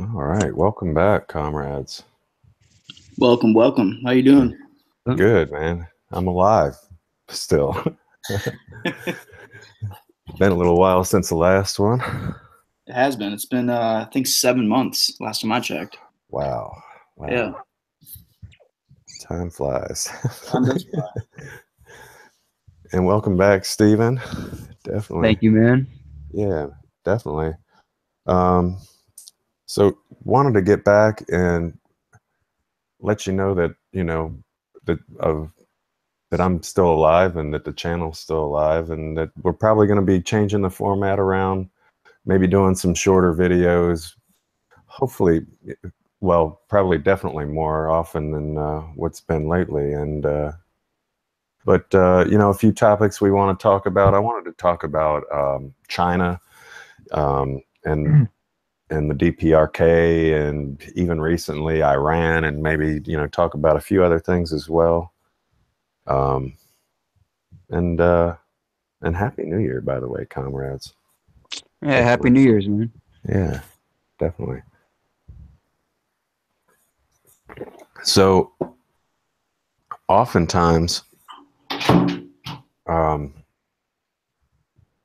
All right, welcome back, comrades. Welcome, welcome. How you doing? Good, man. I'm alive still. Been a little while since the last one. It has been. It's been, I think, 7 months last time I checked. Wow. Yeah. Time flies. Time does fly. And welcome back, Stephen. Definitely. Thank you, man. Yeah, definitely. So wanted to get back and let you know that, that I'm still alive and that the channel's still alive and that we're probably going to be changing the format around, maybe doing some shorter videos, hopefully, well, probably definitely more often than what's been lately. And but a few topics we want to talk about. I wanted to talk about China and the DPRK, and even recently Iran, and maybe talk about a few other things as well. And Happy New Year, by the way, comrades. Yeah, Happy New Year's, man. Yeah, definitely. So, oftentimes, in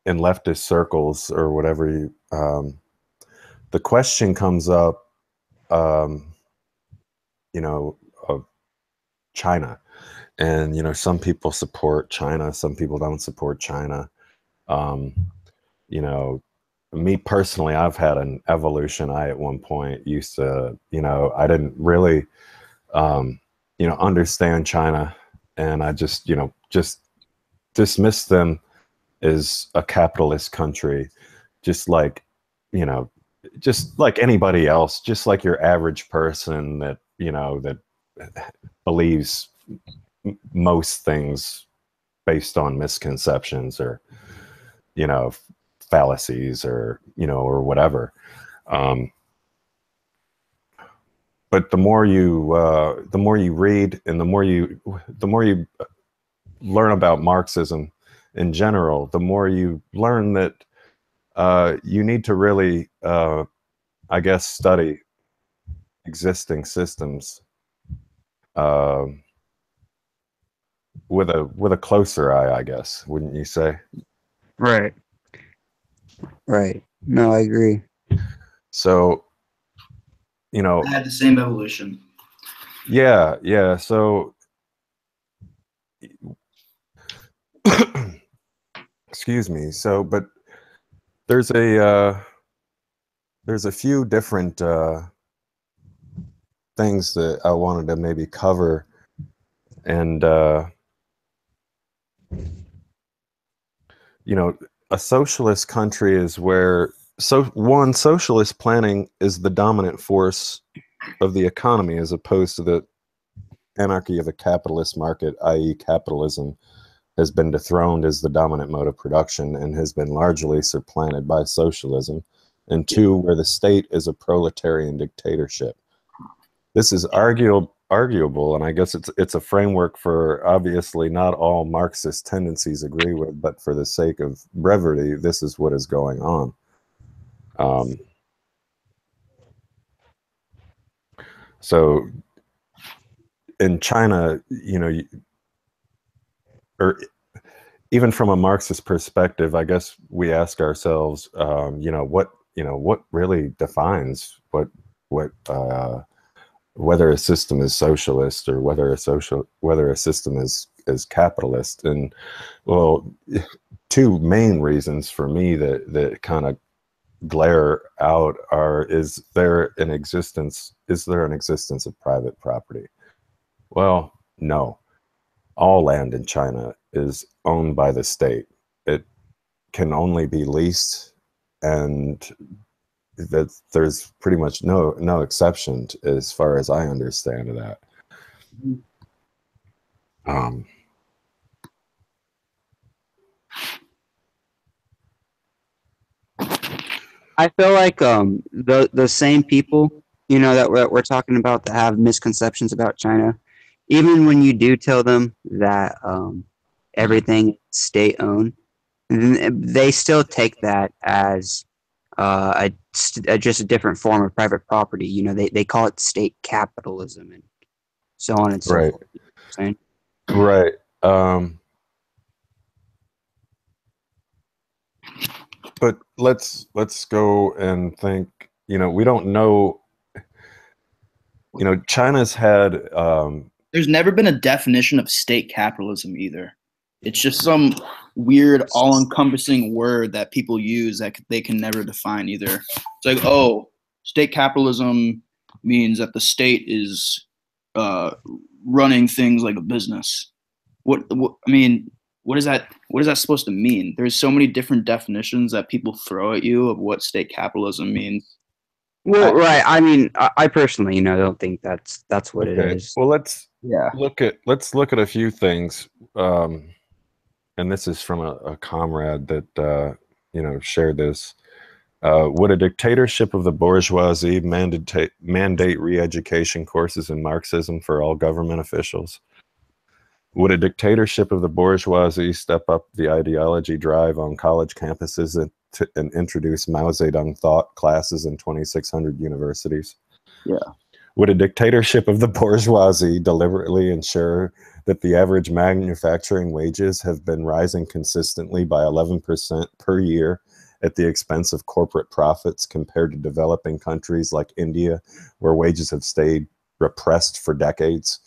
leftist circles or whatever, the question comes up, of China. And, some people support China, some people don't support China. Me personally, I've had an evolution. I, at one point, used to, I didn't really, understand China. And I just dismissed them as a capitalist country, just like, just like anybody else, just like your average person that, that believes most things based on misconceptions or, fallacies or, or whatever. But the more you read and the more you learn about Marxism in general, the more you learn that you need to really, I guess, study existing systems with a closer eye, I guess, wouldn't you say? Right. No, I agree. So, I had the same evolution. Yeah. So, excuse me. So, but there's a few different things that I wanted to maybe cover, and a socialist country is where socialist planning is the dominant force of the economy, as opposed to the anarchy of a capitalist market, i.e. capitalism has been dethroned as the dominant mode of production and has been largely supplanted by socialism. And two, where the state is a proletarian dictatorship. This is arguable, and I guess it's a framework for, obviously not all Marxist tendencies agree with, but for the sake of brevity, this is what is going on. So in China, or even from a Marxist perspective, I guess we ask ourselves, what really defines whether a system is socialist or whether a system is capitalist. And well, two main reasons for me that kind of glare out are: is there an existence of private property? Well, no. All land in China is owned by the state. It can only be leased, and that there's pretty much no exception as far as I understand of that. I feel like the same people, that we're talking about that have misconceptions about China, even when you do tell them that everything is state owned, they still take that as just a different form of private property. You know, they call it state capitalism and so on and so Right. forth. You know what I'm saying? Right. But let's go and think. You know, we don't know. You know, China's had. There's never been a definition of state capitalism either. It's just some weird, all-encompassing word that people use that they can never define either. It's like, oh, state capitalism means that the state is running things like a business. I mean, what is that? What is that supposed to mean? There's so many different definitions that people throw at you of what state capitalism means. Well, right. I mean, I personally, you know, don't think that's what it Okay. is. Well, let's Yeah. look at a few things. And this is from a comrade that you know, shared this. Would a dictatorship of the bourgeoisie mandate re-education courses in Marxism for all government officials? Would a dictatorship of the bourgeoisie step up the ideology drive on college campuses and introduce Mao Zedong thought classes in 2,600 universities? Yeah. Would a dictatorship of the bourgeoisie deliberately ensure that the average manufacturing wages have been rising consistently by 11% per year at the expense of corporate profits compared to developing countries like India, where wages have stayed repressed for decades?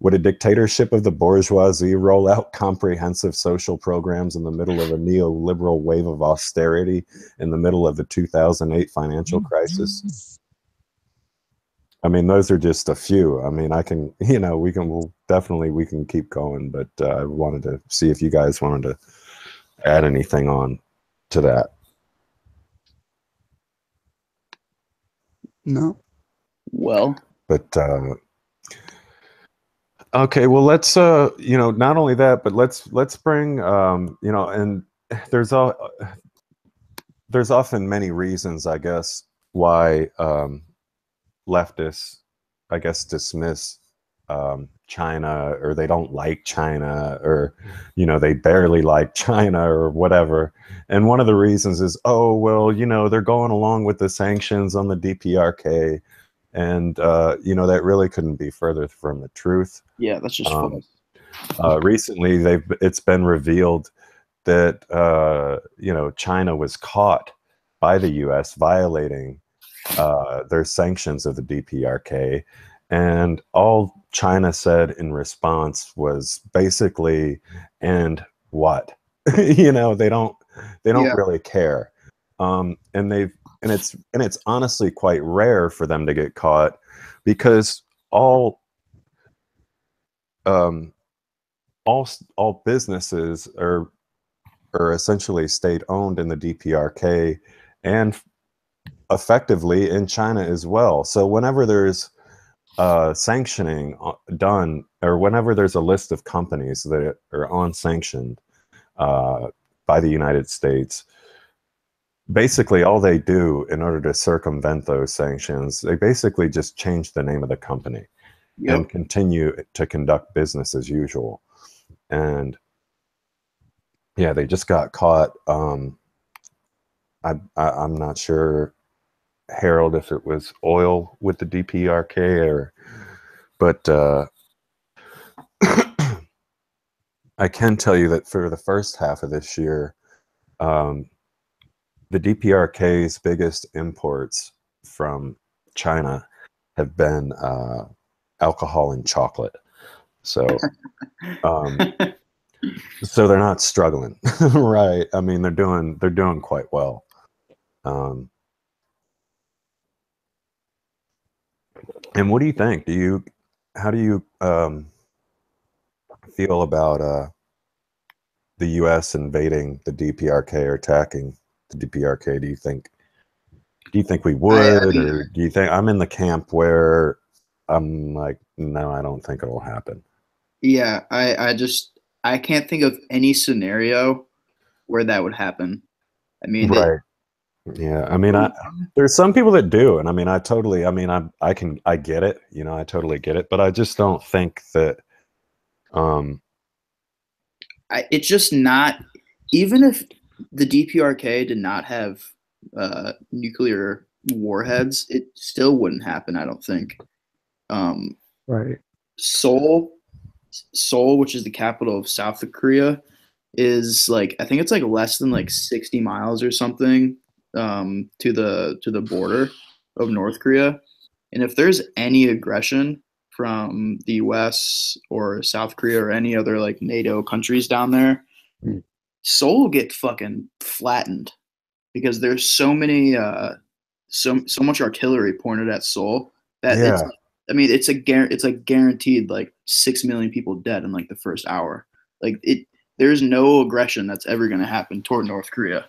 Would a dictatorship of the bourgeoisie roll out comprehensive social programs in the middle of a neoliberal wave of austerity in the middle of the 2008 financial crisis? I mean, those are just a few. I mean, I can, you know, we can keep going, but I wanted to see if you guys wanted to add anything on to that. No. Well, But okay, well, let's you know, not only that, but let's bring you know, and there's often many reasons, I guess, why leftists, I guess, dismiss China, or they don't like China, or, you know, they barely like China or whatever. And one of the reasons is, oh, well, you know, they're going along with the sanctions on the DPRK. And, you know, that really couldn't be further from the truth. yeah, that's just fun. Recently, it's been revealed that, you know, China was caught by the U.S. violating their sanctions of the DPRK, and all China said in response was basically, "And what?" You know, they don't Yeah. really care, and it's honestly quite rare for them to get caught, because all um, all businesses are essentially state owned in the DPRK, and effectively in China as well. So whenever there's sanctioning done, or whenever there's a list of companies that are unsanctioned by the United States, basically all they do in order to circumvent those sanctions, they basically just change the name of the company and continue to conduct business as usual. And yeah, they just got caught. I'm not sure, Harold, if it was oil with the DPRK, or, but I can tell you that for the first half of this year, the DPRK's biggest imports from China have been alcohol and chocolate. So, so they're not struggling, right? I mean, they're doing quite well. And what do you think? How do you feel about the U.S. invading the DPRK or attacking the DPRK? Do you think we would, or do you think? I'm in the camp where I'm like, no, I don't think it'll happen. Yeah, I can't think of any scenario where that would happen. I mean, Right. Yeah. I mean, there's some people that do, and I mean, I get it. You know, I totally get it, but I just don't think that. It's just not. Even if the DPRK did not have nuclear warheads, it still wouldn't happen, I don't think. Right. Seoul, which is the capital of South Korea, is like I think it's like less than like 60 miles or something to the border of North Korea. And if there's any aggression from the US or South Korea or any other like NATO countries down there, Mm. Seoul will get fucking flattened because there's so many so much artillery pointed at Seoul that it's Yeah. I mean it's like guaranteed like 6 million people dead in like the first hour. Like there's no aggression that's ever going to happen toward North Korea.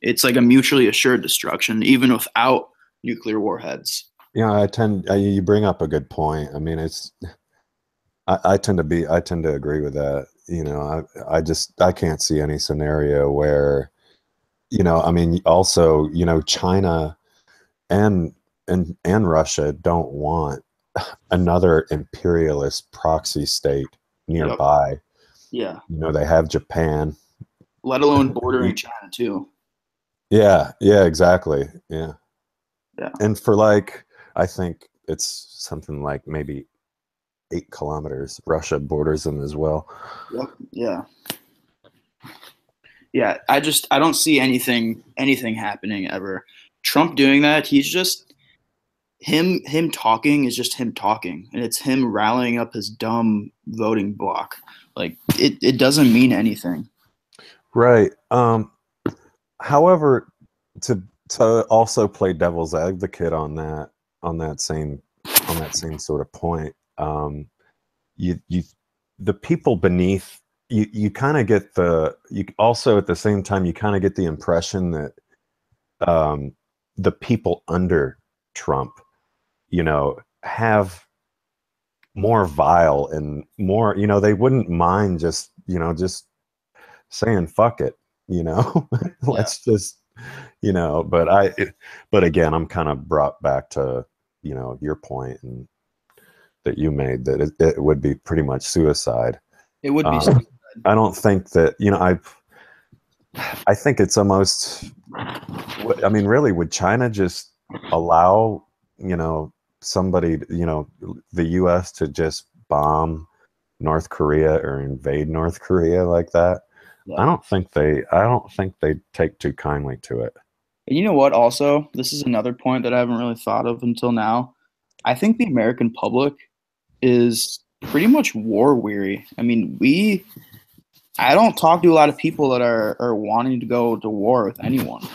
It's like a mutually assured destruction even without nuclear warheads. Yeah, you bring up a good point. I mean, I tend to agree with that. I can't see any scenario where, I mean, also, China and and Russia don't want another imperialist proxy state Yep. nearby. Yeah. They have Japan. Let alone bordering China too. Yeah, exactly. Yeah. Yeah. And for like, I think it's something like maybe 8 kilometers. Russia borders them as well. Yep. Yeah. Yeah. I don't see anything happening ever. Trump doing that, he's just him talking is just him talking, and it's him rallying up his dumb voting bloc. Like it doesn't mean anything. Right. However, to also play devil's advocate on that same sort of point, you the people beneath you kind of get you also at the same time you kind of get the impression that the people under Trump, have more vile and more, they wouldn't mind just saying fuck it, let's just, but again, I'm kind of brought back to, your point and that you made that it would be pretty much suicide. It would be suicide. I don't think that, I think it's almost, I mean, really, would China just allow, somebody, the US to just bomb North Korea or invade North Korea like that? Yeah. I don't think they take too kindly to it. And you know what? Also, this is another point that I haven't really thought of until now. I think the American public is pretty much war weary. I mean, I don't talk to a lot of people that are wanting to go to war with anyone.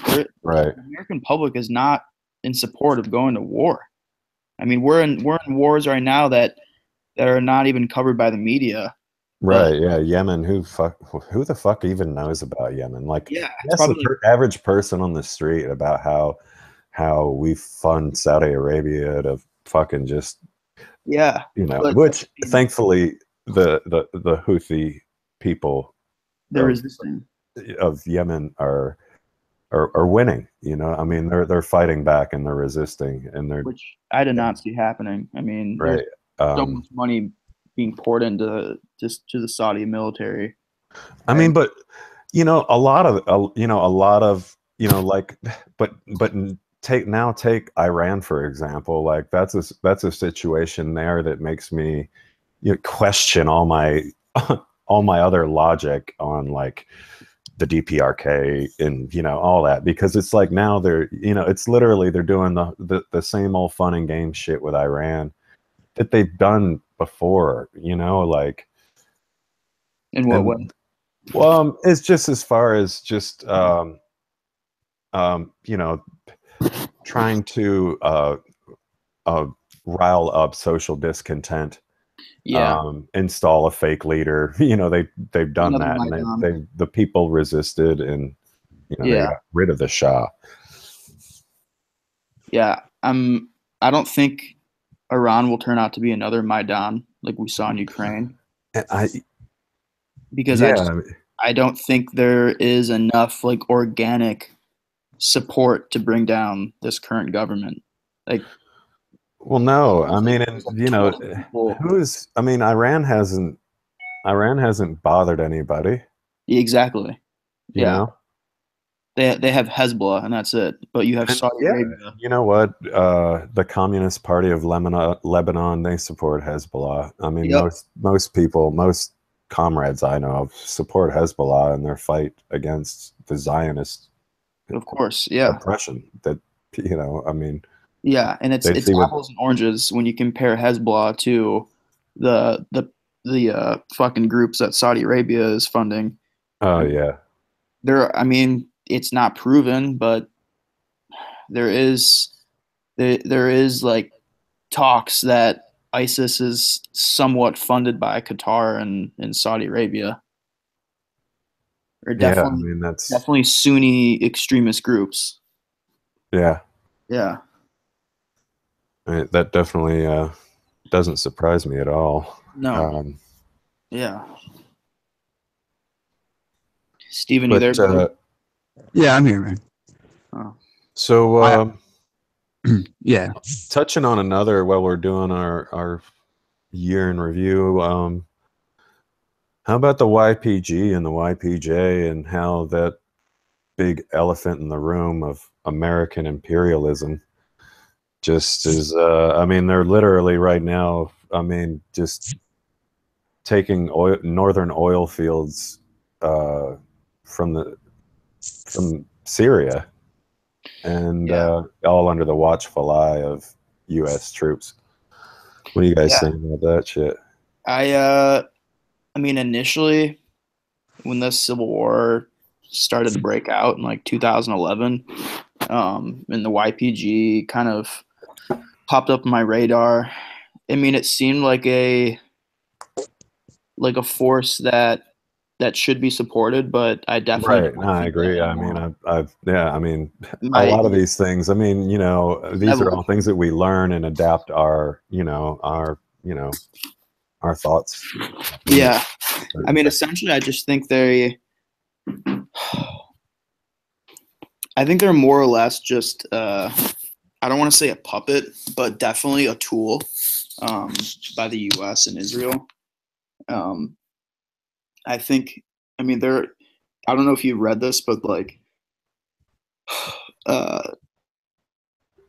Right. The American public is not in support of going to war. I mean, we're in wars right now that are not even covered by the media. Right. Yeah. Yemen. Who the fuck even knows about Yemen? Like, Yeah, that's the average person on the street about how we fund Saudi Arabia to fucking just, which thankfully the Houthi people they're resisting of Yemen are winning. I mean, they're fighting back and they're resisting, and which I did not see happening. I mean, right. There's so much money being poured into just to the Saudi military. I mean, but a lot of like, but take Iran for example. Like that's a situation there that makes me question all my other logic on like the DPRK and all that, because it's like now they're it's literally they're doing the same old fun and game shit with Iran that they've done before, like in what way? Well, it's just as far as just trying to rile up social discontent. Yeah. Install a fake leader. They've done that, and the people resisted, and they got rid of the Shah. Yeah, I don't think Iran will turn out to be another Maidan like we saw in Ukraine. Because I don't think there is enough like organic support to bring down this current government. Like, well, no, I mean, and Iran hasn't bothered anybody. Exactly. You know? They have Hezbollah, and that's it. But you have And Saudi yeah, Arabia. you know what? The Communist Party of Lebanon, they support Hezbollah. I mean, Yep. most people, most comrades I know of support Hezbollah in their fight against the Zionist Of course. Yeah. oppression. That, I mean, Yeah, and they it's see what. apples and oranges when you compare Hezbollah to the fucking groups that Saudi Arabia is funding. Oh yeah, I mean, it's not proven, but there is there is like talks that ISIS is somewhat funded by Qatar and Saudi Arabia. Or yeah. I mean, that's definitely Sunni extremist groups. yeah. Yeah. That definitely doesn't surprise me at all. No. Yeah. Steven, you there, But buddy? Yeah, I'm here, man. Oh. so Yeah. touching on another while we're doing our year in review, how about the YPG and the YPJ and how that big elephant in the room of American imperialism just is, I mean, they're literally right now, I mean, just taking northern oil fields from Syria and all under the watchful eye of U.S. troops. What do you guys think about that shit? I mean, initially, when the Civil War started to break out in like 2011, and the YPG kind of popped up on my radar. I mean, it seemed like a force that should be supported, but I definitely Right. No, I agree. I mean, I mean, a my lot of these things, I mean, these are all things that we learn and adapt our thoughts. yeah. I mean, essentially, I just think I think they're more or less just I don't want to say a puppet, but definitely a tool by the U.S. and Israel. I think, I mean, I don't know if you read this, but like, uh,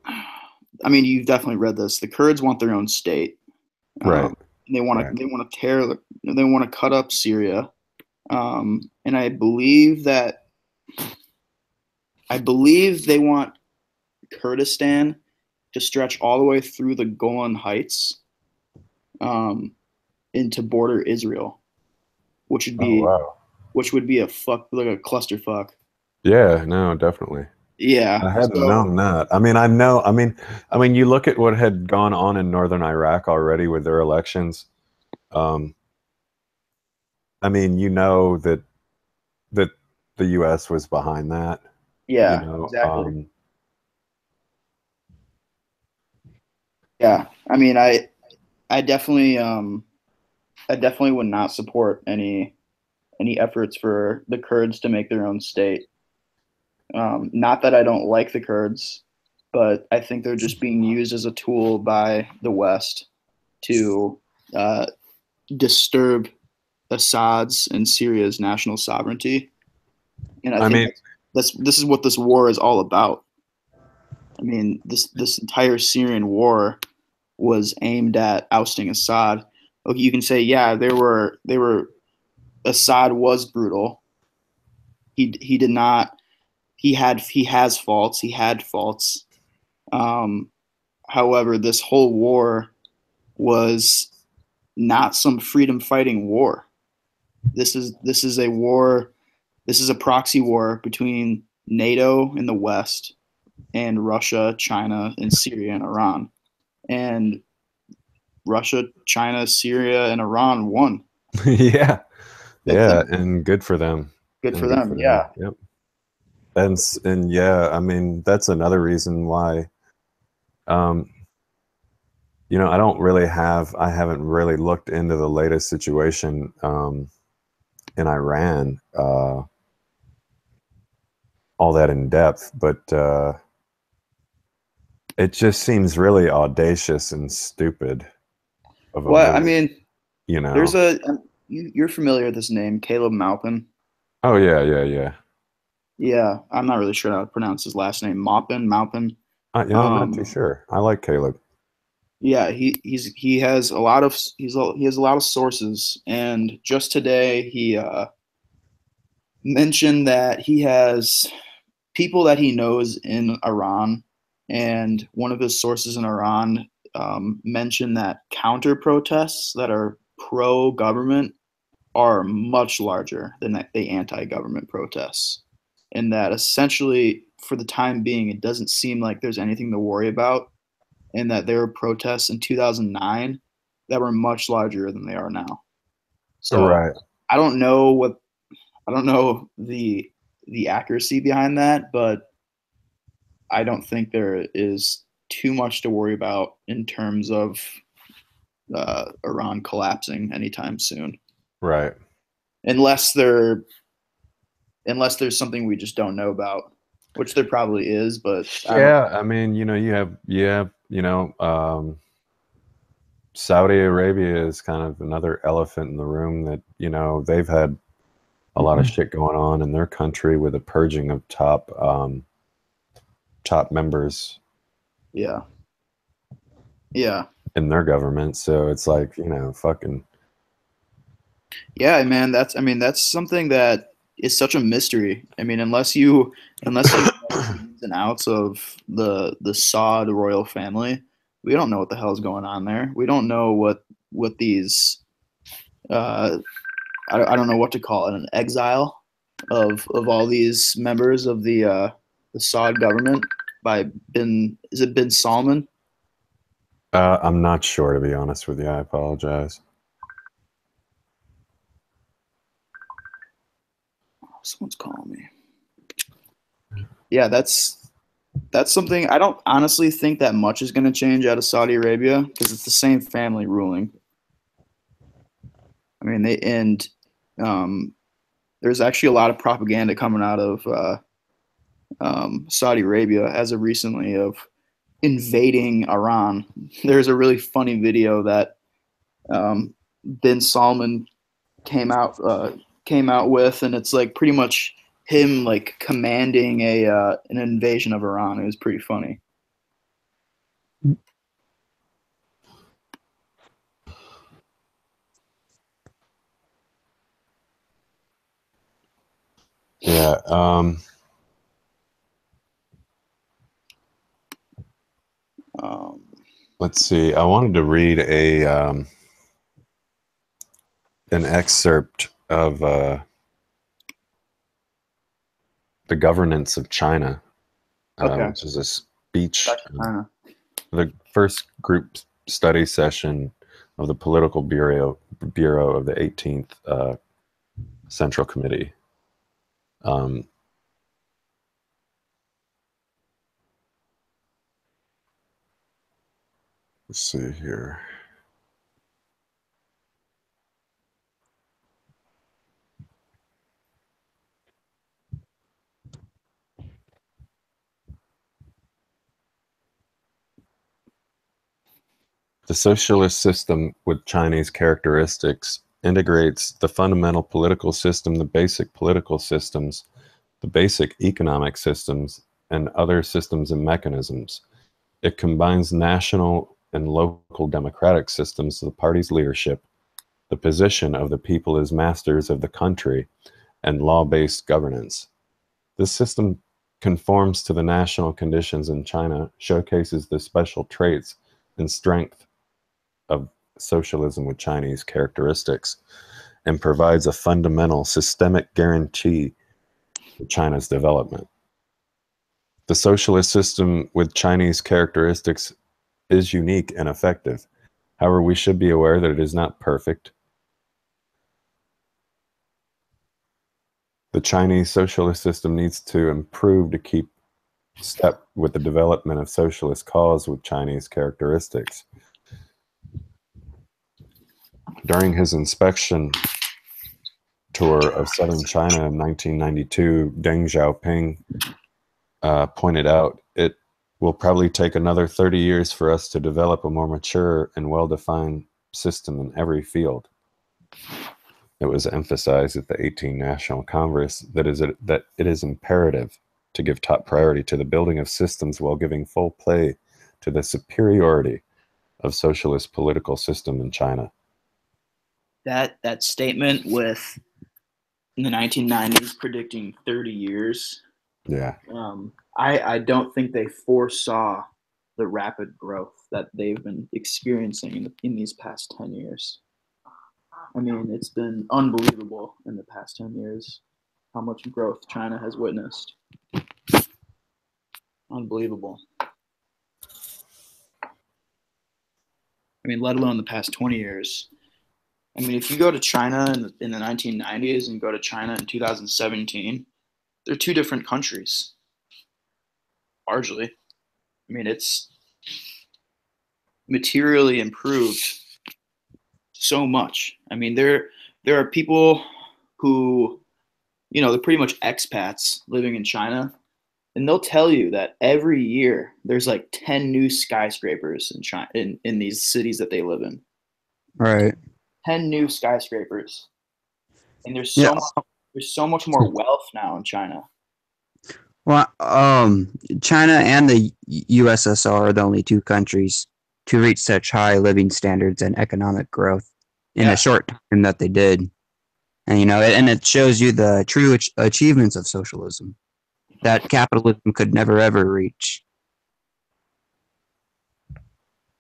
I mean, you've definitely read this. The Kurds want their own state. Right. They want to Right. they want to cut up Syria. And I believe they want Kurdistan to stretch all the way through the Golan Heights into border Israel, which would Oh, be wow. a clusterfuck. Yeah, no, definitely. Yeah. I hadn't So known that. I mean, I mean, you look at what had gone on in northern Iraq already with their elections. Um, I mean, that the U.S. was behind that. yeah, exactly. Um, Yeah. I mean, I definitely would not support any efforts for the Kurds to make their own state. Not that I don't like the Kurds, but I think they're just being used as a tool by the West to uh, disturb Assad's and Syria's national sovereignty. And I I think mean, this is what this war is all about. I mean, this entire Syrian war was aimed at ousting Assad. Okay, you can say, yeah, they were Assad was brutal. He did not. He has faults. He had faults. Um, However, this whole war was not some freedom fighting war. This is a war. This is a proxy war between NATO in the West and Russia, China, and Syria and Iran. And Russia, China, Syria, and Iran won. yeah, That and good for them. good for And good them. for them. Yeah. Yep. And yeah, I mean, that's another reason why, um, I haven't really looked into the latest situation in Iran all that in depth, but it just seems really audacious and stupid of a Well, I move, mean, you there's know. a you're familiar with this name, Caleb Maupin. Oh yeah, yeah, yeah. Yeah, I'm not really sure how to pronounce his last name. Maupin. Yeah, I'm not too sure. I like Caleb. Yeah, he has a lot of he has a lot of sources, and just today he mentioned that he has people that he knows in Iran, and one of his sources in Iran mentioned that counter protests that are pro government are much larger than the anti-government protests, and that essentially for the time being it doesn't seem like there's anything to worry about, and that there were protests in 2009 that were much larger than they are now. So Right. I don't know what I don't know the accuracy behind that, but I don't think there is too much to worry about in terms of Iran collapsing anytime soon, Right. unless there's something we just don't know about, which there probably is. But Yeah, I mean, you have Saudi Arabia is kind of another elephant in the room that, they've had a lot of shit going on in their country with a purging of top members yeah, in their government. So it's like, fucking yeah, man. That's something that is such a mystery. I mean, unless you know the ins and outs of the Saud royal family, we don't know what the hell is going on there. We don't know what these uh, I don't know what to call it, an exile of all these members of the Saud government by bin Salman? I'm not sure, to be honest with you. I apologize. Someone's calling me. Yeah, that's something I don't honestly think that much is going to change out of Saudi Arabia because it's the same family ruling. I mean, um, there's actually a lot of propaganda coming out of Saudi Arabia as of recently of invading Iran. There's a really funny video that um, bin Salman came out came out with, and it's like pretty much him like commanding a an invasion of Iran. It was pretty funny. Yeah. Um, Let's see. I wanted to read an excerpt of The Governance of China, okay. which is a speech, China. the first group study session of the Political Bureau of the 18th Central Committee. Let's see here. The socialist system with Chinese characteristics integrates the fundamental political system, the basic political systems, the basic economic systems, and other systems and mechanisms. It combines national and local democratic systems, the party's leadership, the position of the people as masters of the country, and law-based governance. This system conforms to the national conditions in China, showcases the special traits and strength of socialism with Chinese characteristics, and provides a fundamental systemic guarantee for China's development. The socialist system with Chinese characteristics is unique and effective. However, we should be aware that it is not perfect. The Chinese socialist system needs to improve to keep step with the development of socialist cause with Chinese characteristics. During his inspection tour of southern China in 1992, Deng Xiaoping pointed out, it will probably take another 30 years for us to develop a more mature and well-defined system in every field. It was emphasized at the 18th National Congress that it is imperative to give top priority to the building of systems while giving full play to the superiority of socialist political system in China. That statement with in the 1990s predicting 30 years. Yeah. I don't think they foresaw the rapid growth that they've been experiencing in these past 10 years. I mean, it's been unbelievable in the past 10 years how much growth China has witnessed. Unbelievable. I mean, let alone the past 20 years. I mean, if you go to China in the 1990s and go to China in 2017, they're two different countries, largely. I mean, it's materially improved so much. I mean, there are people who, they're pretty much expats living in China, and they'll tell you that every year there's like 10 new skyscrapers in China, in these cities that they live in. Right. 10 new skyscrapers. And there's so much more wealth now in China. Well, China and the USSR are the only two countries to reach such high living standards and economic growth in a short time that they did. And, and it shows you the true achievements of socialism that capitalism could never, ever reach.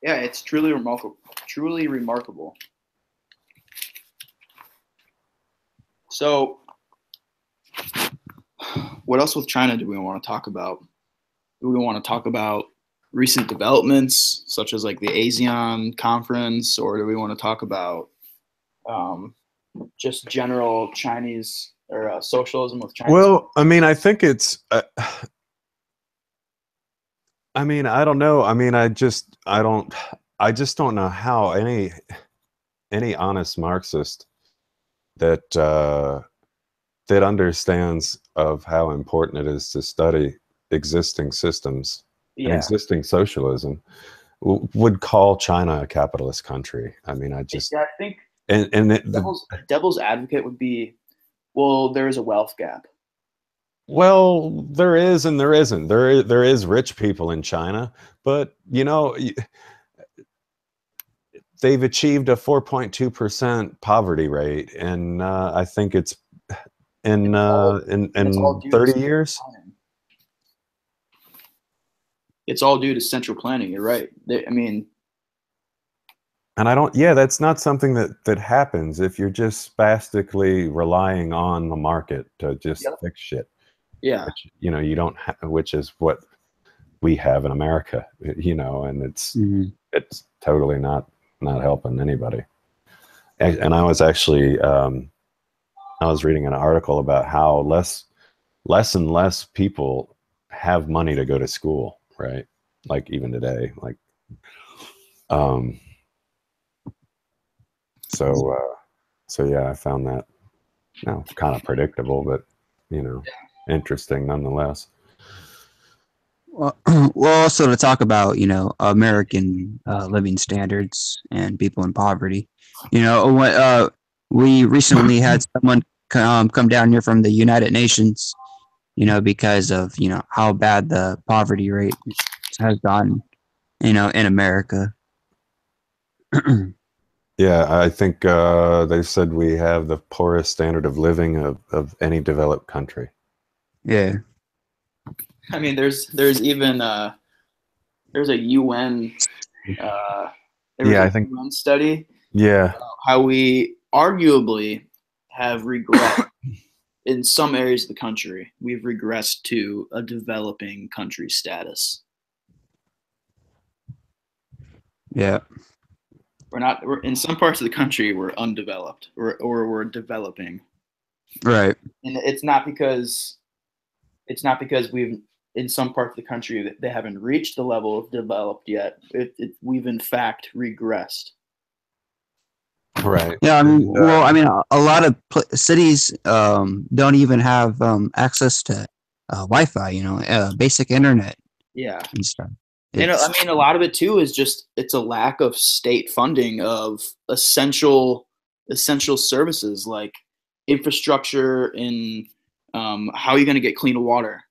Yeah, it's truly remarkable. Truly remarkable. So, what else with China do we want to talk about? Do we want to talk about recent developments, such as like the ASEAN conference, or do we want to talk about just general Chinese or socialism with China? Well, I mean, I think it's. I mean, I don't know. I mean, I just don't know how any honest Marxist that understands of how important it is to study existing systems and existing socialism would call China a capitalist country. I mean, I think and devil's advocate would be, well, there is a wealth gap. Well, there is and there isn't. There is rich people in China, but they've achieved a 4.2% poverty rate, and I think it's in 30 years. It's all due to central planning. You're right. And I don't. Yeah, that's not something that happens if you're just spastically relying on the market to just fix shit. Yeah. Which, you don't have, which is what we have in America. And it's totally not helping anybody. And I was actually I was reading an article about how less and less people have money to go to school, right? Like even today, like so yeah, I found that kind of predictable, but interesting nonetheless. Well, also to talk about American living standards and people in poverty. We recently had someone come down here from the United Nations, because of how bad the poverty rate has gotten, in America. Yeah, I think they said we have the poorest standard of living of any developed country. Yeah. I mean, there's even there's a UN I think UN study. Yeah. How we arguably have regressed in some areas of the country. We've regressed to a developing country status. Yeah. We're in some parts of the country we're undeveloped or we're developing. Right. And it's not because we've in some parts of the country that they haven't reached the level of developed yet. We've in fact regressed. Right. Yeah. I mean, a lot of cities don't even have access to Wi-Fi. Basic internet. Yeah. And stuff. A lot of it too is just it's a lack of state funding of essential essential services like infrastructure and how are you going to get clean water?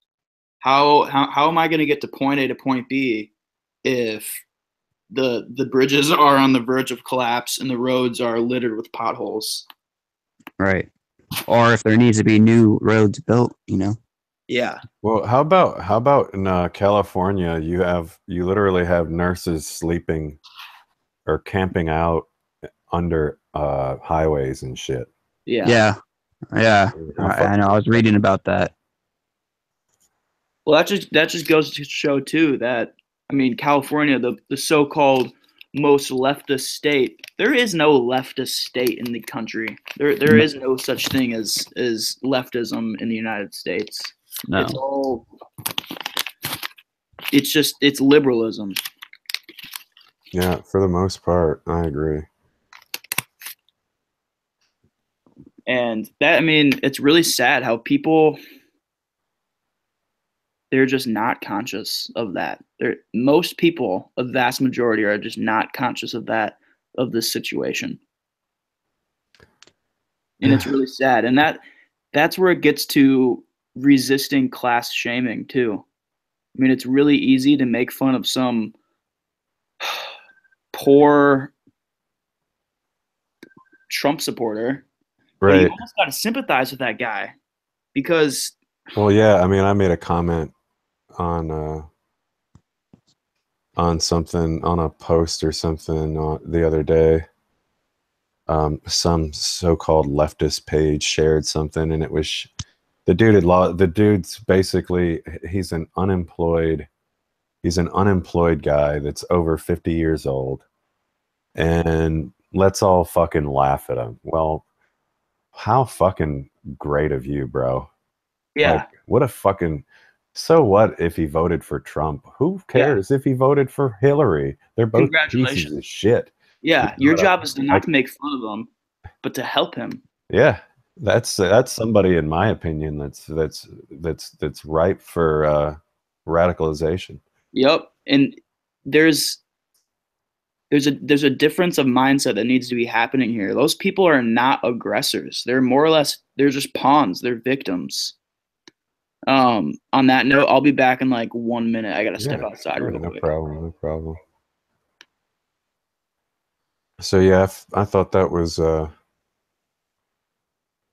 How am I going to get to point A to point B if the bridges are on the verge of collapse and the roads are littered with potholes? Right. Or if there needs to be new roads built, you know. Yeah. Well, how about in California? You literally have nurses sleeping or camping out under highways and shit. Yeah. Yeah. How I know. I was reading about that. Well, that just goes to show too that, I mean, California, the so-called most leftist state, there is no leftist state in the country. There is no such thing as leftism in the United States. No. It's liberalism. Yeah, for the most part, I agree. And that, I mean, it's really sad how people, they're just not conscious of that. Most people, a vast majority, are just not conscious of that, of this situation. And it's really sad. And that's where it gets to resisting class shaming too. I mean, it's really easy to make fun of some poor Trump supporter, but you Right. almost got to sympathize with that guy because, Well, yeah. I mean, I made a comment on something, on a post or something the other day. Some so-called leftist page shared something, and it was the dude's basically, he's an unemployed guy that's over 50 years old, and let's all fucking laugh at him. Well, how fucking great of you, bro. yeah, Like, what a fucking, so what if he voted for Trump? Who cares if he voted for Hillary? They're both pieces congratulations. of shit. Yeah, You know your what I job mean? is to not Like, to make fun of him, but to help him. yeah, that's somebody, in my opinion, that's ripe for radicalization. Yep. And there's there's a difference of mindset that needs to be happening here. Those people are not aggressors. They're more or less, they're just pawns. They're victims. On that note, I'll be back in like 1 minute. I gotta step outside real No quick. problem, no problem. So yeah, I thought that was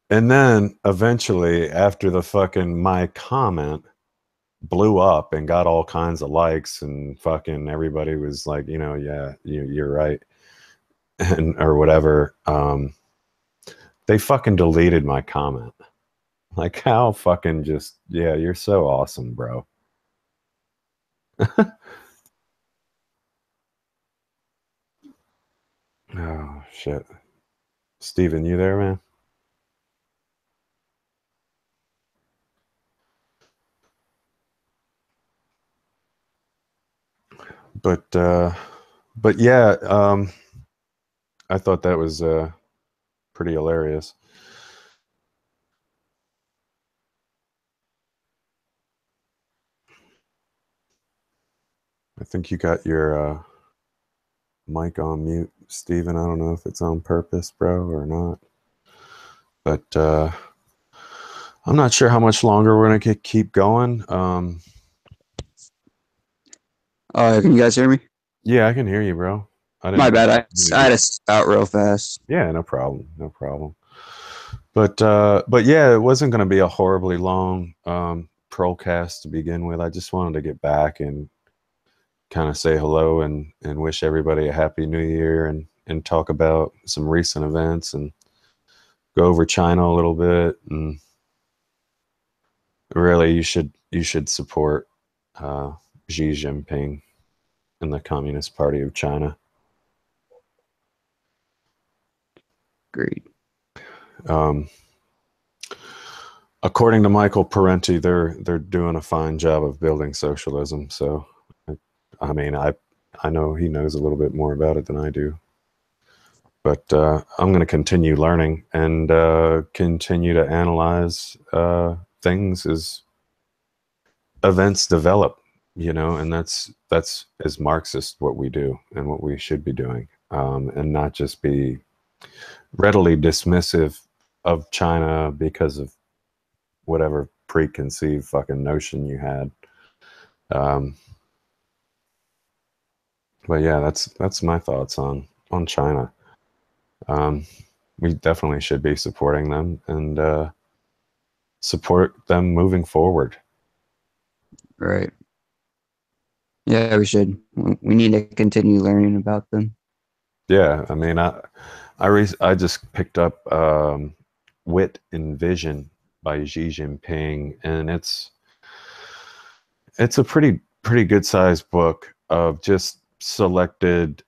and then eventually, after the fucking my comment blew up and got all kinds of likes, and fucking everybody was like, yeah, you're right, and or whatever, they fucking deleted my comment. Like, how fucking just, yeah, you're so awesome, bro. Oh shit. Steven, you there, man? But yeah, I thought that was pretty hilarious. I think you got your mic on mute, Steven. I don't know if it's on purpose, bro, or not. But I'm not sure how much longer we're gonna keep going. Can you guys hear me? Yeah, I can hear you, bro. I didn't My know. bad. I had to spout real fast. Yeah, no problem, no problem. But yeah, it wasn't going to be a horribly long Prolecast to begin with. I just wanted to get back and kind of say hello and wish everybody a happy new year, and talk about some recent events and go over China a little bit. And really, you should support Xi Jinping and the Communist Party of China. Great. According to Michael Parenti, they're doing a fine job of building socialism. So, I mean, I know he knows a little bit more about it than I do. But I'm going to continue learning and continue to analyze things as events develop, and that's as Marxist what we do and what we should be doing, and not just be readily dismissive of China because of whatever preconceived fucking notion you had. But yeah, that's my thoughts on China. We definitely should be supporting them and support them moving forward. Right. Yeah, we should. We need to continue learning about them. Yeah, I mean, I just picked up Wit and Vision by Xi Jinping, and it's a pretty good sized book of just selected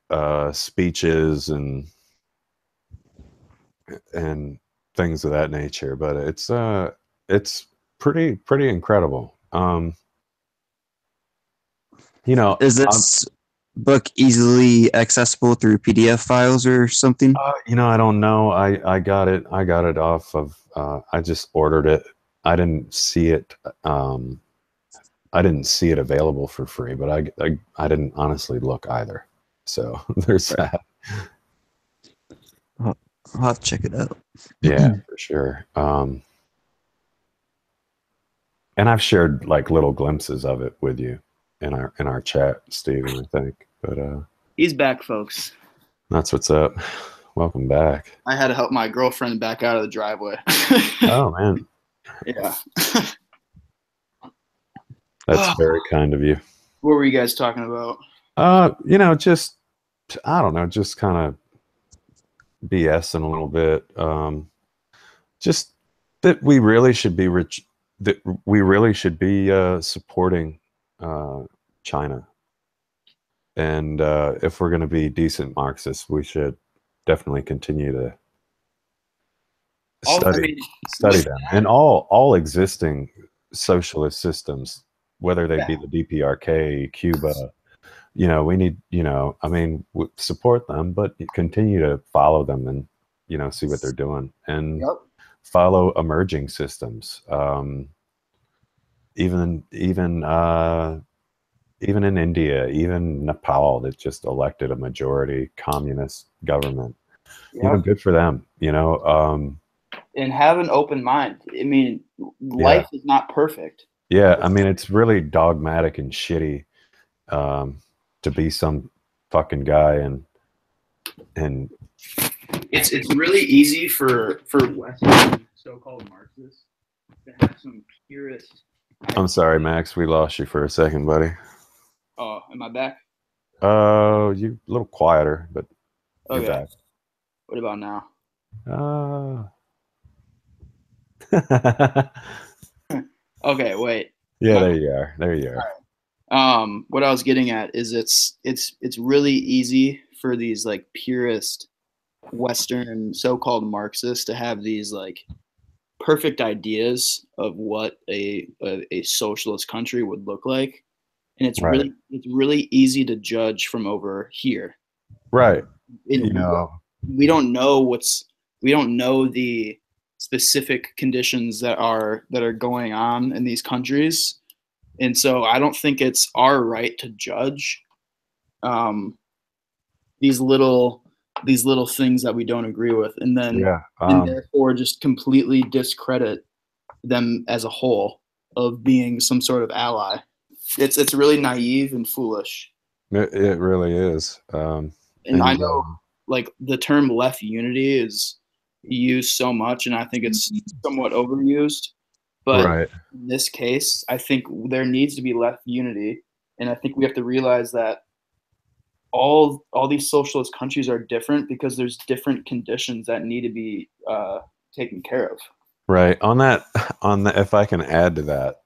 speeches and things of that nature. But it's pretty incredible. You know, Is this book easily accessible through PDF files or something? you know, I don't know. I got it off of. I just ordered it. I didn't see it. I didn't see it available for free, but I didn't honestly look either. So there's that. I'll have to check it out. Yeah, for sure. And I've shared like little glimpses of it with you in our chat, Steven, I think. But He's back, folks. that's what's up. Welcome back. I had to help my girlfriend back out of the driveway. Oh man. Yeah. That's very kind of you. What were you guys talking about? You know, just I don't know, just kind of BSing a little bit. Just that we really should be supporting China. And if we're going to be decent Marxists, we should definitely continue to study them. And all existing socialist systems, whether they be the DPRK, Cuba, you know, we need, you know, I mean, support them, but continue to follow them and, you know, see what they're doing and follow emerging systems. Even in India, even Nepal, that just elected a majority communist government. You know, good for them, you know. And have an open mind. I mean, life is not perfect. Yeah, I mean, it's really dogmatic and shitty to be some fucking guy and it's really easy for Western so-called Marxists to have some purist. I'm sorry, Max, we lost you for a second, buddy. Oh, am I back? You a little quieter, but you're back. What about now? Okay, wait. Yeah, there you are. There you are. Right. What I was getting at is it's really easy for these like purist Western so-called Marxists to have these like perfect ideas of what a socialist country would look like, and it's really easy to judge from over here. Right. You know, we don't know the specific conditions that are going on in these countries, and so I don't think it's our right to judge these little things that we don't agree with, and then and therefore just completely discredit them as a whole of being some sort of ally. It's really naive and foolish. It really is. And I know like the term left unity is used so much, and I think it's somewhat overused. But in this case, I think there needs to be left unity, and I think we have to realize that all these socialist countries are different because there's different conditions that need to be taken care of. Right. If I can add to that,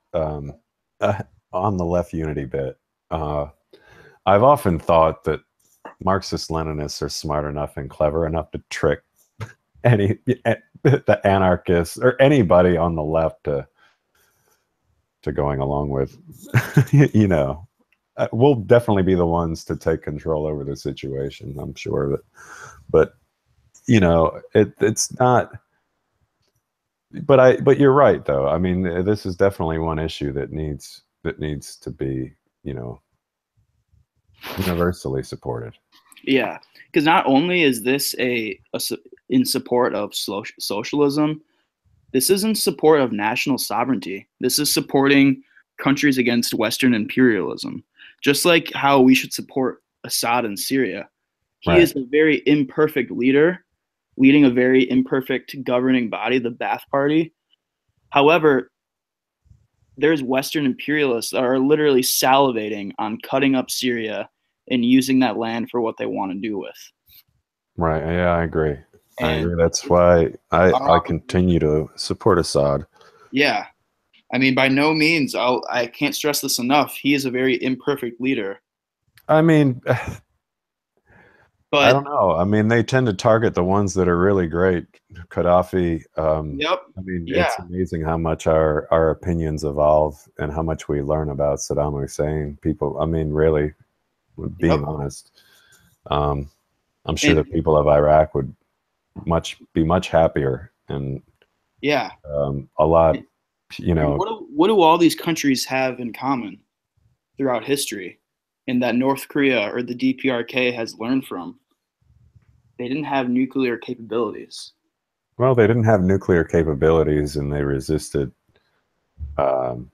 on the left unity bit, I've often thought that Marxist-Leninists are smart enough and clever enough to trick the anarchists or anybody on the left to going along with, you know. We'll definitely be the ones to take control over the situation, I'm sure of it. But you know, it's not. But you're right, though. I mean, this is definitely one issue that needs to be, you know, universally supported. Yeah, because not only is this in support of socialism, this is in support of national sovereignty. This is supporting countries against Western imperialism, just like how we should support Assad in Syria. He Right. is a very imperfect leader, leading a very imperfect governing body, the Ba'ath Party. However, there's Western imperialists that are literally salivating on cutting up Syria and using that land for what they want to do with. Right. Yeah, I agree. I And agree. That's why I continue to support Assad. yeah, I mean, by no means, I can't stress this enough. He is a very imperfect leader. I mean, I But don't know. I mean, they tend to target the ones that are really great. Gaddafi. yep, I mean, yeah, it's amazing how much our opinions evolve and how much we learn about Saddam Hussein. People, I mean, really, being yep. honest, um, I'm sure And the people of Iraq would be much happier and yeah, a lot, you I mean, know. what do all these countries have in common throughout history, and that North Korea or the DPRK has learned from? They didn't have nuclear capabilities. Well, they didn't have nuclear capabilities, and um,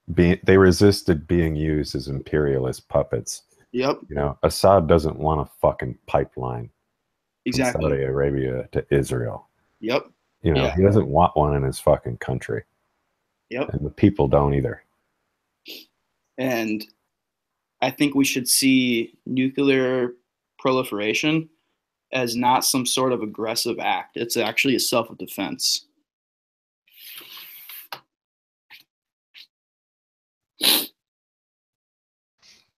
they resisted being used as imperialist puppets. Yep, You know, Assad doesn't want a fucking pipeline from exactly. Saudi Arabia to Israel. Yep, You know, yeah, he doesn't want one in his fucking country, yep. and the people don't either. And I think we should see nuclear proliferation as not some sort of aggressive act. It's actually a self-defense.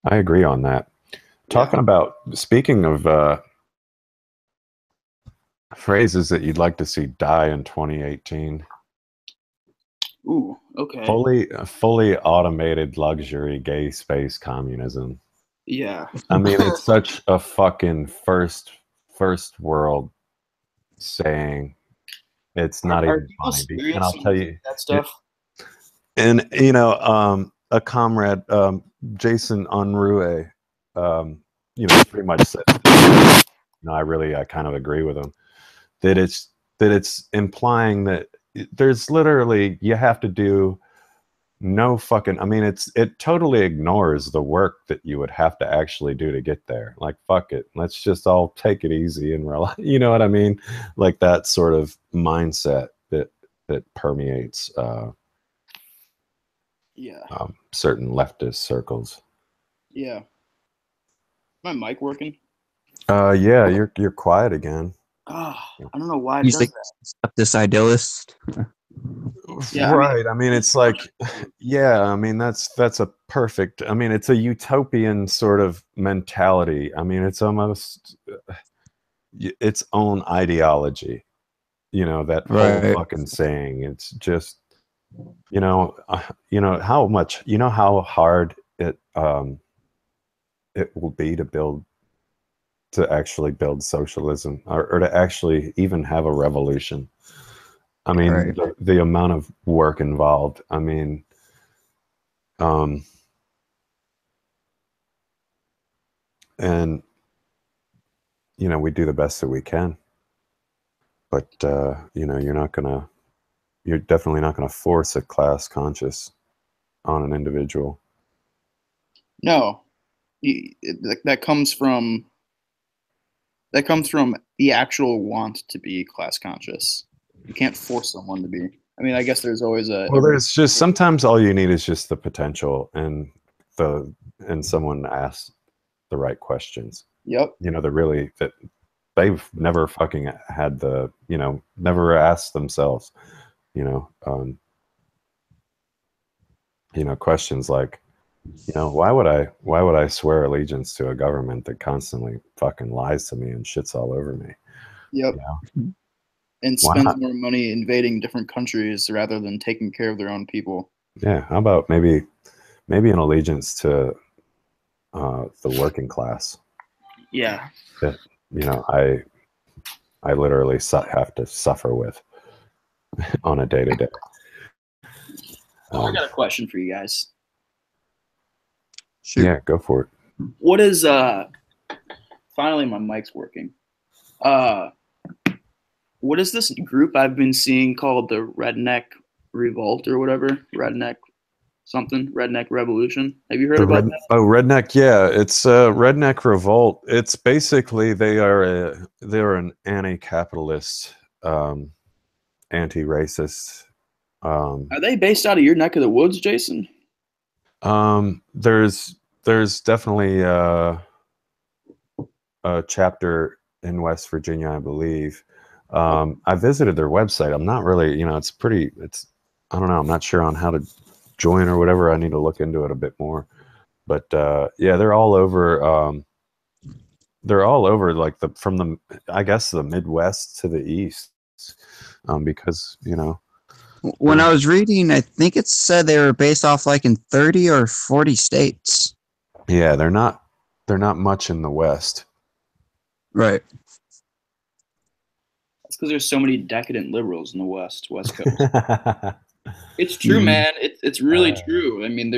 I agree on that. Talking Yeah. about, speaking of phrases that you'd like to see die in 2018, Ooh, okay. fully automated luxury gay space communism. Yeah. I mean, it's such a fucking first world saying. It's not Are even people funny. And serious I'll when tell they you, say that stuff? and a comrade, Jason Unruhe, pretty much said, I kind of agree with him that it's implying that there's literally, you have to do no fucking, I mean, it totally ignores the work that you would have to actually do to get there. Like, fuck it, let's just all take it easy and relax. You know what I mean? Like that sort of mindset that permeates Yeah. certain leftist circles. Yeah. My mic working? Yeah, you're quiet again. Oh, I don't know why it He's does like that. this idealist. Yeah, I mean, Right. I mean, it's like, yeah, I mean, that's a perfect, I mean, it's a utopian sort of mentality. I mean, it's almost its own ideology, that whole Right. fucking saying. It's just, how hard it will be to actually build socialism, or to actually even have a revolution. I mean, Right. the amount of work involved. I mean, um, and we do the best that we can, but you're definitely not gonna force a class conscious on an individual. no. That comes from the actual want to be class conscious. You can't force someone to be. I mean, I guess there's always Well, there's just sometimes all you need is just the potential and someone asks the right questions. Yep. That they've never fucking had never asked themselves, you know, um, questions like, why would I swear allegiance to a government that constantly fucking lies to me and shits all over me? Yep. And Why spends not? more money invading different countries rather than taking care of their own people. Yeah. How about maybe an allegiance to the working class Yeah. that, I literally have to suffer with on a day to day. I got a question for you guys. Shoot. Yeah, go for it. What is finally my mic's working. What is this group I've been seeing called the Redneck Revolt or whatever? Redneck Revolution. Have you heard about that? Oh, Redneck, yeah, it's Redneck Revolt. It's basically they're an anti-capitalist, anti-racist. Are they based out of your neck of the woods, Jason? There's definitely a chapter in West Virginia, I believe. I visited their website. I'm not really, I don't know. I'm not sure on how to join or whatever. I need to look into it a bit more. But yeah, they're all over. Like I guess the Midwest to the East, because When I was reading, I think it said they were based off like in 30 or 40 states. Yeah, they're not much in the West. Right. That's because there's so many decadent liberals in the West Coast. It's true, man. It's really true. I mean,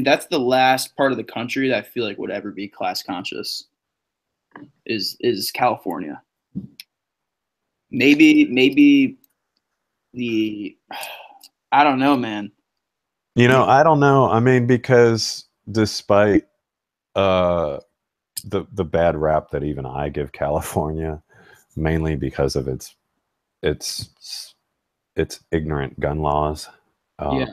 that's the last part of the country that I feel like would ever be class conscious. Is California? Maybe I don't know, man. I don't know. I mean, because despite the bad rap that even I give California, mainly because of its ignorant gun laws. Yeah.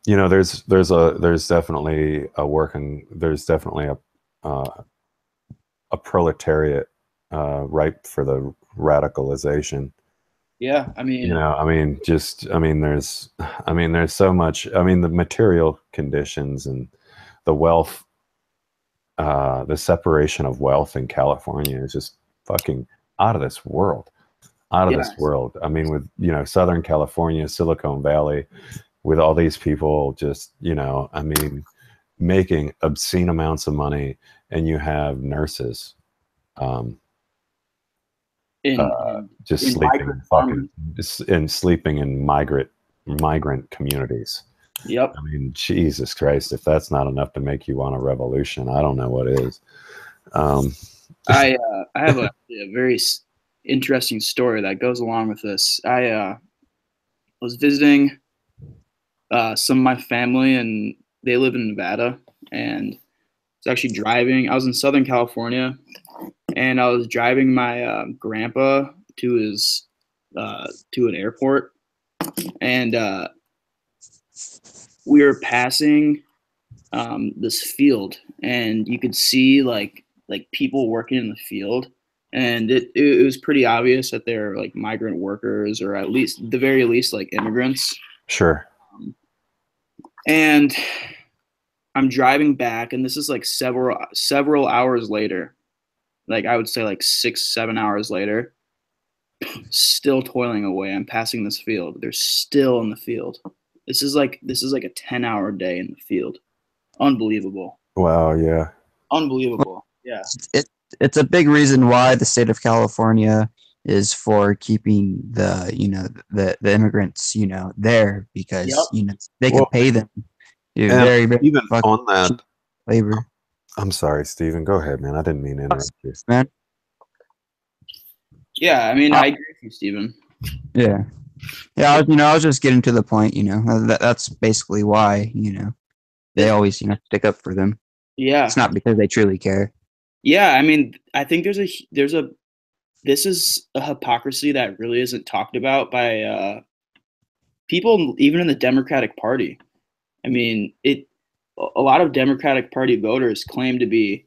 There's definitely a proletariat ripe for the radicalization. Yeah, I mean, there's so much. I mean, the material conditions and the wealth, the separation of wealth in California is just fucking out of this world. This world. I mean, with Southern California, Silicon Valley, with all these people just making obscene amounts of money, and you have nurses sleeping in migrant communities. Yep. I mean, Jesus Christ, if that's not enough to make you want a revolution, I don't know what is. I have a very interesting story that goes along with this. I was visiting some of my family, and they live in Nevada, and it's actually driving. I was in Southern California, and I was driving my grandpa to his to an airport, and we were passing this field, and you could see like people working in the field, and it was pretty obvious that they're like migrant workers, or at the very least like immigrants. Sure. And I'm driving back, and this is like several hours later, like I would say like 6-7 hours later, still toiling away. I'm passing this field. They're still in the field. This is like a 10-hour day in the field. Unbelievable. Wow. Yeah. Unbelievable. Yeah. It's a big reason why the state of California is for keeping the immigrants there, because they can pay them very even on that labor. I'm sorry, Steven. Go ahead, man. I didn't mean to interrupt you. Man. Yeah, I mean, I agree with you, Steven. Yeah. I was just getting to the point. That's basically why they always stick up for them. Yeah, it's not because they truly care. Yeah, I mean, I think this is a hypocrisy that really isn't talked about by people, even in the Democratic Party. I mean, a lot of Democratic Party voters claim to be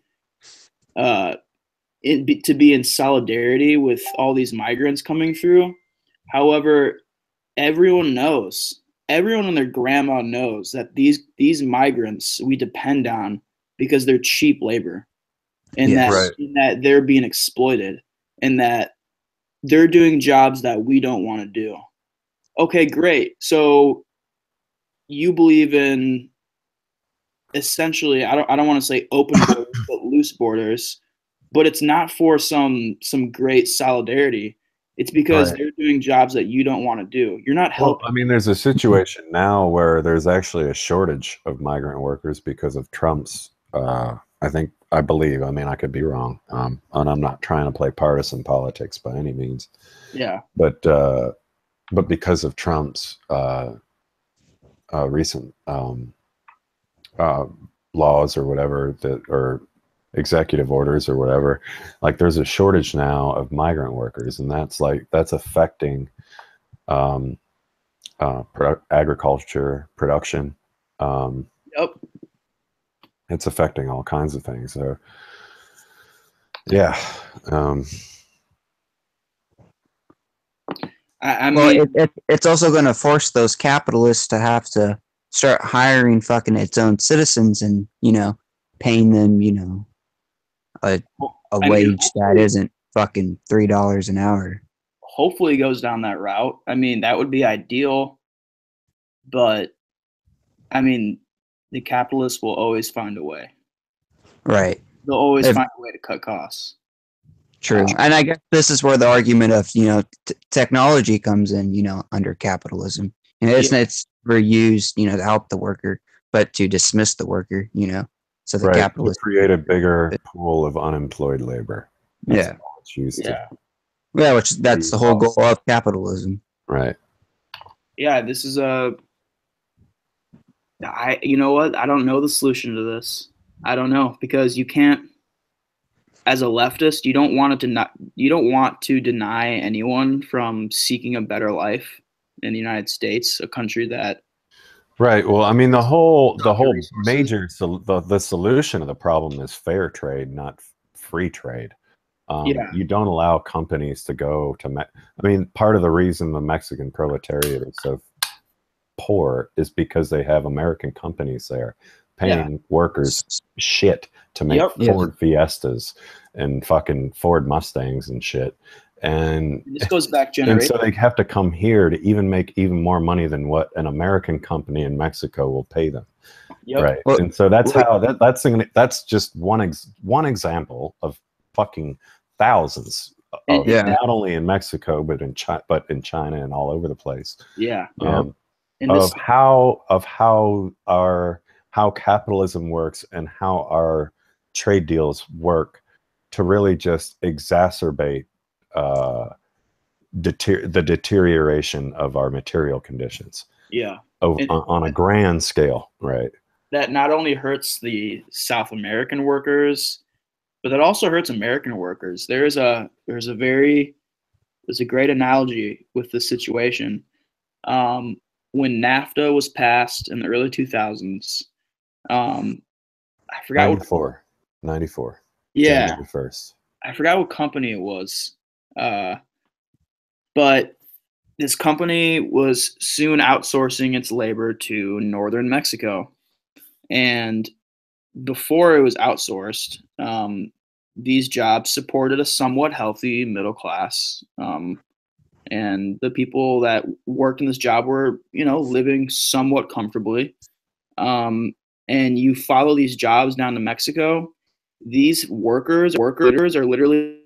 in solidarity with all these migrants coming through. However, everyone and their grandma knows that these migrants we depend on because they're cheap labor, and that they're being exploited, and that they're doing jobs that we don't want to do. Okay, great. So you believe in essentially, I don't want to say open borders, but loose borders, but it's not for some great solidarity. It's because they're doing jobs that you don't want to do. You're not helping. Well, I mean, there's a situation now where there's actually a shortage of migrant workers because of Trump's I believe. I mean, I could be wrong, and I'm not trying to play partisan politics by any means. Yeah. But because of Trump's recent laws or whatever or executive orders or whatever, like there's a shortage now of migrant workers, and that's affecting agriculture production. Yep. It's affecting all kinds of things. So yeah. I Well, mean, it's also going to force those capitalists to have to start hiring fucking its own citizens and, paying them, a wage that isn't fucking $3 an hour. hopefully it goes down that route. I mean, that would be ideal, but I mean, the capitalists will always find a way. Right. They'll always find a way to cut costs. True. And I guess this is where the argument of, technology comes in, under capitalism. It's never used, to help the worker, but to dismiss the worker, so the capitalist to create a bigger pool of unemployed labor. That's all it's used to. Yeah, that's the whole goal of capitalism. Right. Yeah, this is you know what? I don't know the solution to this. I don't know, because you can't, as a leftist, you don't want to deny anyone from seeking a better life in the United States, a country that. Right. Well, I mean, the whole major the solution of the problem is fair trade, not free trade. You don't allow companies to go to. I mean, part of the reason the Mexican proletariat is so poor is because they have American companies there paying workers shit to make Ford Fiestas and fucking Ford Mustangs and shit. And this goes back generations. And so they have to come here to even make even more money than what an American company in Mexico will pay them. Yep. Right. Well, and so that's how that's just one example of fucking thousands of, not only in Mexico but in China and all over the place. Yeah. Of how capitalism works and how our trade deals work to really just exacerbate the deterioration of our material conditions. Yeah. On a grand scale, right? That not only hurts the South American workers, but that also hurts American workers. There's a great analogy with this situation. When NAFTA was passed in the early 2000s, I forgot 94. Yeah. January 1st. I forgot what company it was. But this company was soon outsourcing its labor to northern Mexico. And before it was outsourced, these jobs supported a somewhat healthy middle class. And the people that worked in this job were, living somewhat comfortably. And you follow these jobs down to Mexico, these workers are literally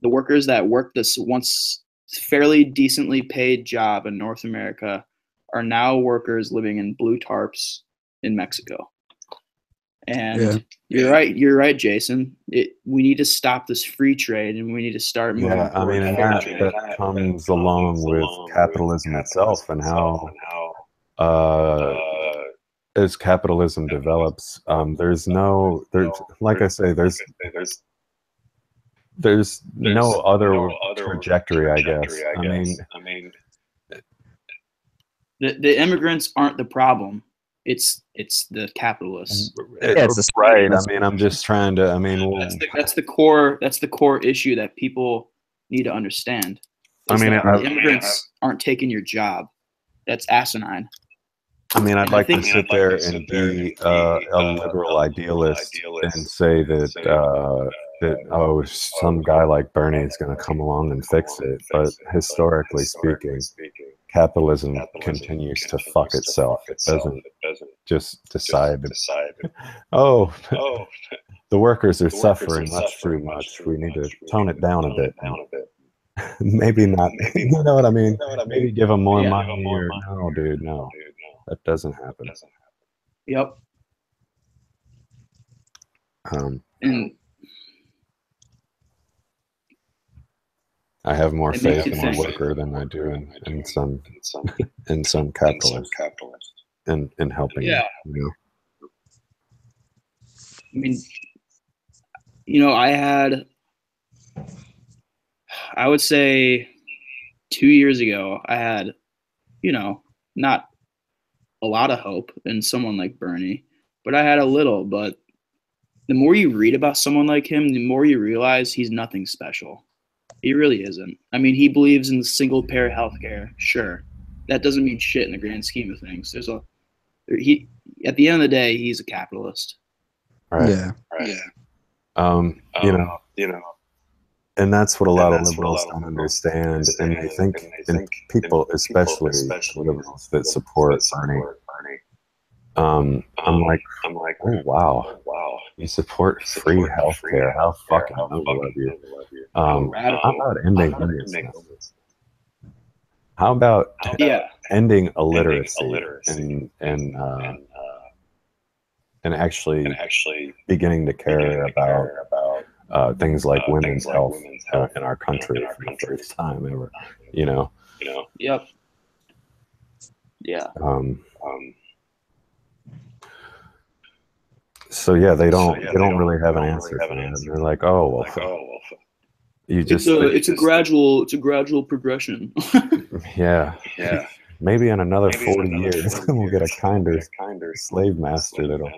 the workers that worked this once fairly decently paid job in North America are now workers living in blue tarps in Mexico. And you're right, Jason. We need to stop this free trade, and we need to start moving. Yeah, I mean, and that comes along with capitalism itself, and how as capitalism develops, there's like I say, there's no other trajectory, I guess. I mean, the immigrants aren't the problem. It's the capitalists. It's right. I mean, I'm just trying to. I mean, that's the core issue that people need to understand. I mean, the immigrants aren't taking your job. That's asinine. I mean, I'd like to sit there and be a liberal idealist and say that some guy like Bernie is going to come along and fix it. But historically speaking, capitalism continues to fuck itself. It doesn't just decide, the workers are suffering much too much. We need to tone it down a bit. Maybe not. You know what I mean? Maybe give them more money. No, dude, no. That doesn't happen. Yep. And I have more it makes faith you in think. a worker than I do in some in some capitalists in helping. Yeah. You know? I mean, I would say 2 years ago, I had, not a lot of hope in someone like Bernie, but I had a little. But the more you read about someone like him, the more you realize he's nothing special. He really isn't. I mean, he believes in the single payer healthcare. Sure, that doesn't mean shit in the grand scheme of things. He at the end of the day, he's a capitalist. Right. Yeah. You know, and that's what a lot of liberals don't understand, and they think, and people, especially liberals that support Bernie. I'm like, oh wow, you support free healthcare? How fucking noble of you! How about ending homelessness? How about ending illiteracy and actually beginning to care about things like women's health in our country for the first time ever? You know. Yep. Yeah. So yeah, they don't really have an answer for that. They're like, oh well, you just it's a gradual progression. yeah. Maybe in another 40 years we'll get a kinder slave master that'll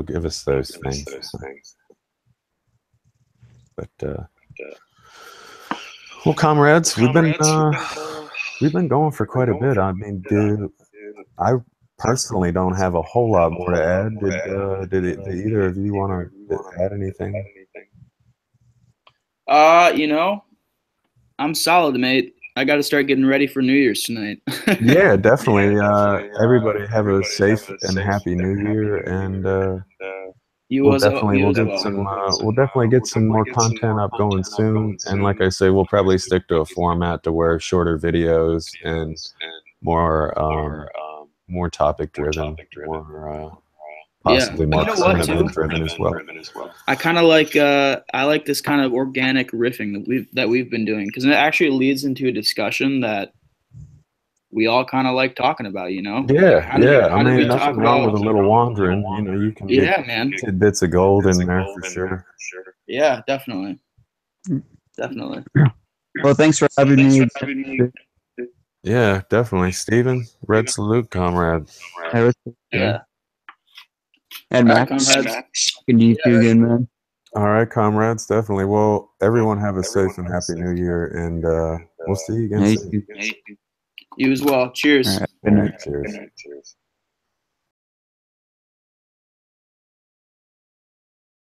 give us those things. But well, comrades, we've been going for quite a bit. I mean, I personally don't have a whole lot more to add. Did either of you want to add anything? I'm solid, mate. I got to start getting ready for New Year's tonight. Yeah, definitely. Everybody have a safe and happy New Year, and we'll definitely get some more content up going soon. And like I say, we'll probably stick to a format to where shorter videos and more topic driven, more possibly more content driven as well. I kind of like I like this kind of organic riffing that we've been doing, because it actually leads into a discussion that we all kind of like talking about, Yeah. I mean, nothing wrong with a little wandering. You can get tidbits of gold in there for sure. Yeah, definitely. Well, thanks for having me. Yeah, definitely. Steven, red salute, comrade. Yeah. And Max, talking to you too again, man. All right, comrades, definitely. Well, everyone have a safe and happy New Year, and we'll see you again soon. You as well. Cheers. All right, good night. Cheers.